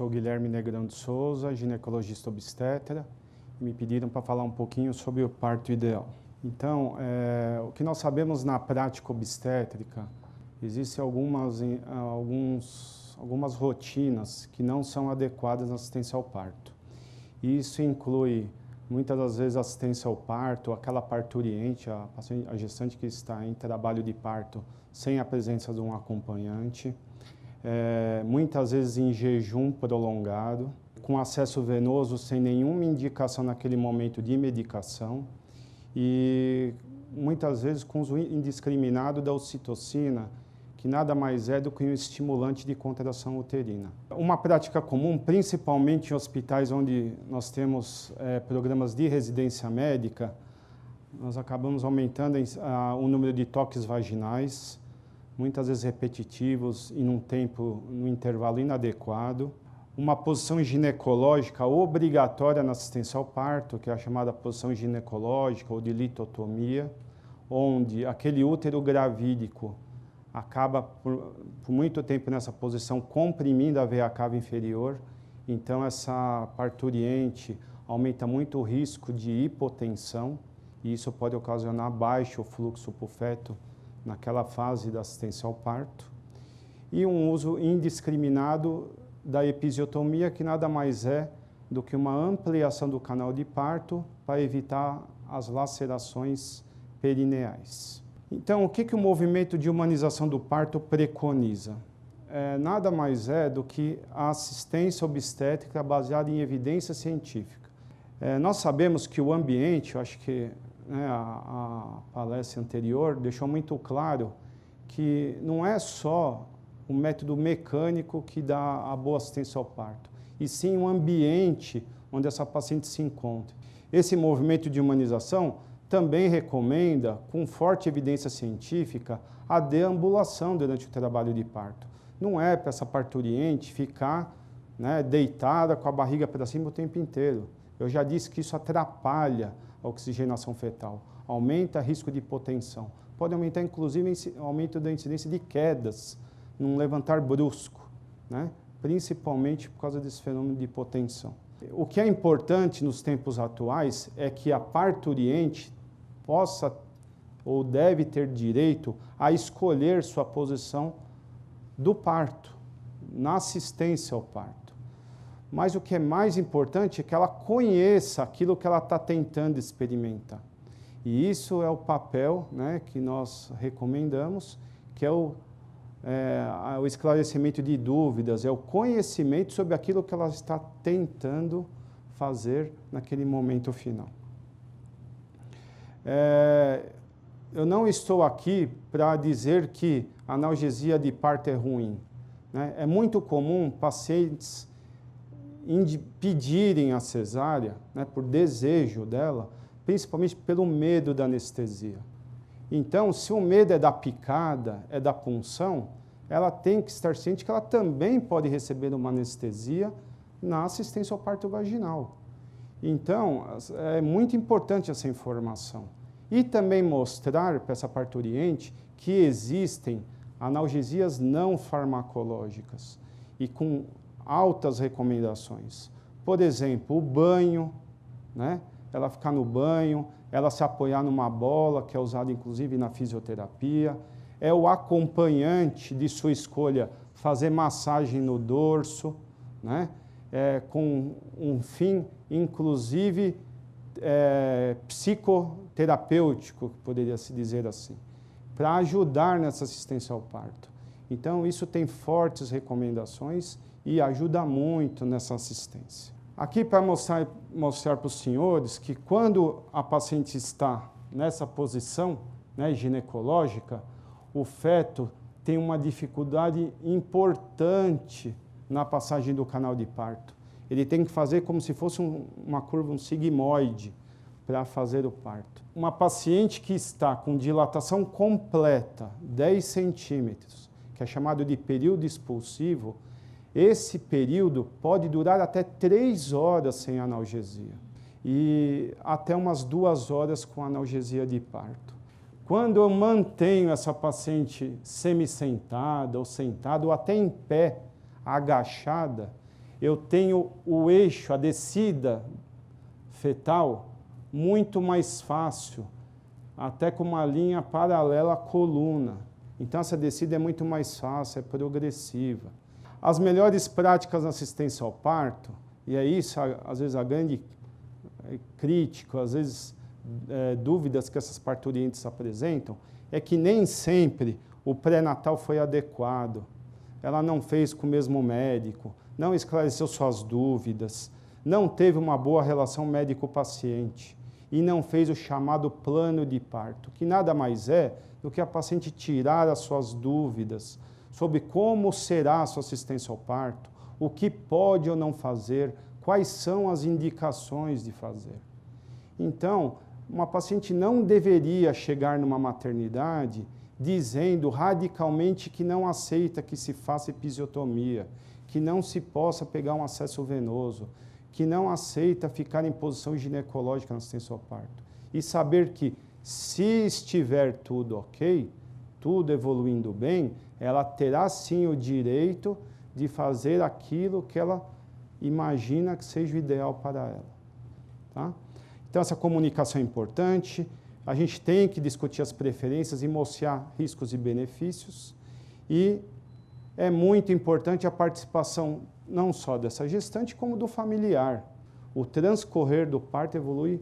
sou Guilherme Negrão de Souza, ginecologista obstetra, e me pediram para falar um pouquinho sobre o parto ideal. Então, o que nós sabemos na prática obstétrica, existem algumas rotinas que não são adequadas na assistência ao parto. E isso inclui, muitas das vezes, assistência ao parto, aquela parturiente, a gestante que está em trabalho de parto sem a presença de um acompanhante, muitas vezes em jejum prolongado, com acesso venoso sem nenhuma indicação naquele momento de medicação e muitas vezes com uso indiscriminado da ocitocina, que nada mais é do que um estimulante de contração uterina. Uma prática comum, principalmente em hospitais onde nós temos programas de residência médica, nós acabamos aumentando o número de toques vaginais, muitas vezes repetitivos e num intervalo inadequado. Uma posição ginecológica obrigatória na assistência ao parto, que é a chamada posição ginecológica ou de litotomia, onde aquele útero gravídico acaba por muito tempo nessa posição comprimindo a veia cava inferior, então essa parturiente aumenta muito o risco de hipotensão e isso pode ocasionar baixo fluxo para o feto naquela fase da assistência ao parto. E um uso indiscriminado da episiotomia, que nada mais é do que uma ampliação do canal de parto para evitar as lacerações perineais. Então, o que o movimento de humanização do parto preconiza? Nada mais é do que a assistência obstétrica baseada em evidência científica. Nós sabemos que o ambiente, eu acho que a palestra anterior deixou muito claro que não é só o método mecânico que dá a boa assistência ao parto, e sim o ambiente onde essa paciente se encontra. Esse movimento de humanização também recomenda, com forte evidência científica, a deambulação durante o trabalho de parto. Não é para essa parturiente ficar deitada com a barriga para cima o tempo inteiro. Eu já disse que isso atrapalha a oxigenação fetal, aumenta o risco de hipotensão, pode aumentar inclusive o aumento da incidência de quedas, num levantar brusco, principalmente por causa desse fenômeno de hipotensão. O que é importante nos tempos atuais é que a parturiente possa ou deve ter direito a escolher sua posição do parto, na assistência ao parto. Mas o que é mais importante é que ela conheça aquilo que ela está tentando experimentar. E isso é o papel que nós recomendamos, que é o esclarecimento de dúvidas, é o conhecimento sobre aquilo que ela está tentando fazer naquele momento final. Eu não estou aqui para dizer que a analgesia de parto é ruim. É muito comum pacientes pedirem a cesárea, por desejo dela, principalmente pelo medo da anestesia. Então, se o medo é da picada, é da punção, ela tem que estar ciente que ela também pode receber uma anestesia na assistência ao parto vaginal. Então, é muito importante essa informação. E também mostrar para essa parturiente que existem analgesias não farmacológicas e com altas recomendações. Por exemplo, o banho, ela ficar no banho, ela se apoiar numa bola, que é usada inclusive na fisioterapia, é o acompanhante de sua escolha fazer massagem no dorso, com um fim, inclusive, psicoterapêutico, poderia se dizer assim, para ajudar nessa assistência ao parto. Então, isso tem fortes recomendações e ajuda muito nessa assistência. Aqui para mostrar para os senhores que quando a paciente está nessa posição ginecológica, o feto tem uma dificuldade importante na passagem do canal de parto. Ele tem que fazer como se fosse uma curva, um sigmoide, para fazer o parto. Uma paciente que está com dilatação completa, 10 centímetros, que é chamado de período expulsivo, esse período pode durar até 3 horas sem analgesia e até umas 2 horas com analgesia de parto. Quando eu mantenho essa paciente semi-sentada ou sentada ou até em pé, agachada, eu tenho o eixo, a descida fetal, muito mais fácil, até com uma linha paralela à coluna. Então, essa descida é muito mais fácil, é progressiva. As melhores práticas na assistência ao parto, e é isso, às vezes, a grande crítica, às vezes, dúvidas que essas parturientes apresentam, é que nem sempre o pré-natal foi adequado. Ela não fez com o mesmo médico, não esclareceu suas dúvidas, não teve uma boa relação médico-paciente e não fez o chamado plano de parto, que nada mais é do que a paciente tirar as suas dúvidas sobre como será a sua assistência ao parto, o que pode ou não fazer, quais são as indicações de fazer. Então, uma paciente não deveria chegar numa maternidade dizendo radicalmente que não aceita que se faça episiotomia, que não se possa pegar um acesso venoso, que não aceita ficar em posição ginecológica na assistência ao parto. E saber que, se estiver tudo ok, tudo evoluindo bem, ela terá sim o direito de fazer aquilo que ela imagina que seja o ideal para ela. Tá? Então, essa comunicação é importante, a gente tem que discutir as preferências e mostrar riscos e benefícios, e é muito importante a participação não só dessa gestante, como do familiar. O transcorrer do parto evolui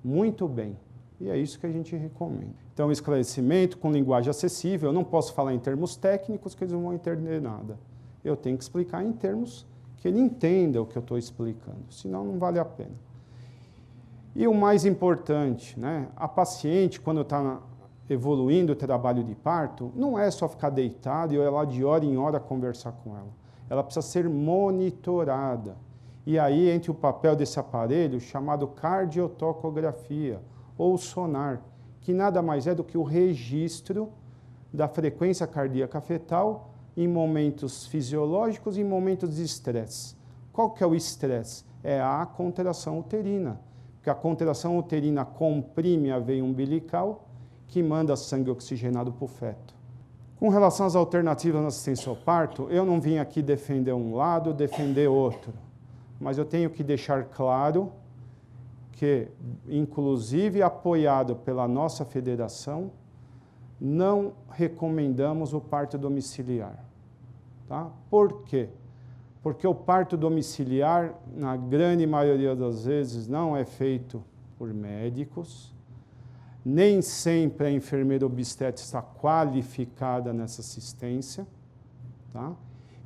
muito bem, e é isso que a gente recomenda. Então, esclarecimento com linguagem acessível, eu não posso falar em termos técnicos que eles não vão entender nada. Eu tenho que explicar em termos que ele entenda o que eu estou explicando, senão não vale a pena. E o mais importante, né, a paciente, quando está evoluindo o trabalho de parto, não é só ficar deitada e ir lá de hora em hora conversar com ela. Ela precisa ser monitorada. E aí entra o papel desse aparelho chamado cardiotocografia, ou sonar, que nada mais é do que o registro da frequência cardíaca fetal em momentos fisiológicos e em momentos de estresse. Qual que é o estresse? É a contração uterina, porque a contração uterina comprime a veia umbilical, que manda sangue oxigenado para o feto. Com relação às alternativas na assistência ao parto, eu não vim aqui defender um lado, defender outro, mas eu tenho que deixar claro que, inclusive apoiado pela nossa federação, não recomendamos o parto domiciliar. Tá? Por quê? Porque o parto domiciliar, na grande maioria das vezes, não é feito por médicos, nem sempre a enfermeira obstetra está qualificada nessa assistência, tá?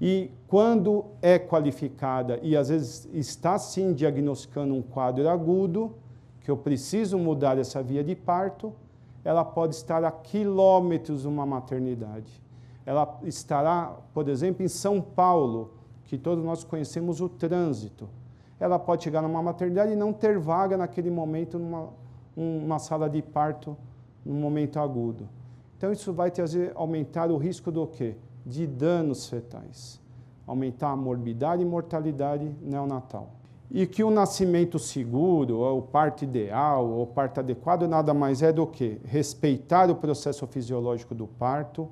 E quando é qualificada e às vezes está sim diagnosticando um quadro agudo, que eu preciso mudar essa via de parto, ela pode estar a quilômetros de uma maternidade. Ela estará, por exemplo, em São Paulo, que todos nós conhecemos o trânsito. Ela pode chegar numa maternidade e não ter vaga naquele momento numa sala de parto, num momento agudo. Então, isso vai aumentar o risco do quê? De danos fetais. Aumentar a morbidade e mortalidade neonatal. E que o nascimento seguro, ou o parto ideal, ou o parto adequado, nada mais é do que respeitar o processo fisiológico do parto,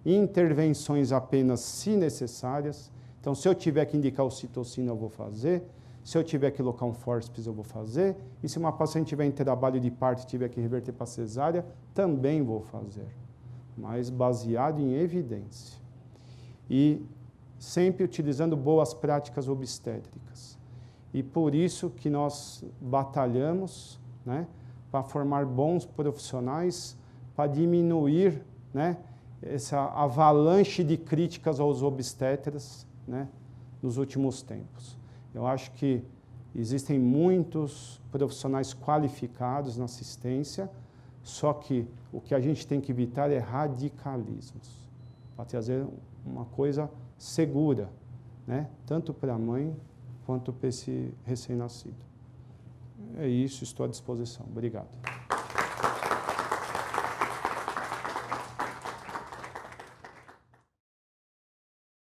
intervenções apenas se necessárias. Então, se eu tiver que indicar ocitocina, eu vou fazer. Se eu tiver que colocar um fórceps, eu vou fazer. E se uma paciente tiver em trabalho de parto e tiver que reverter para cesárea, também vou fazer. Mas baseado em evidência. E sempre utilizando boas práticas obstétricas. E por isso que nós batalhamos, né, para formar bons profissionais, para diminuir, né, essa avalanche de críticas aos obstetras, né, nos últimos tempos. Eu acho que existem muitos profissionais qualificados na assistência, só que o que a gente tem que evitar é radicalismos, para trazer uma coisa segura, né, tanto para a mãe quanto para esse recém-nascido. É isso, estou à disposição. Obrigado.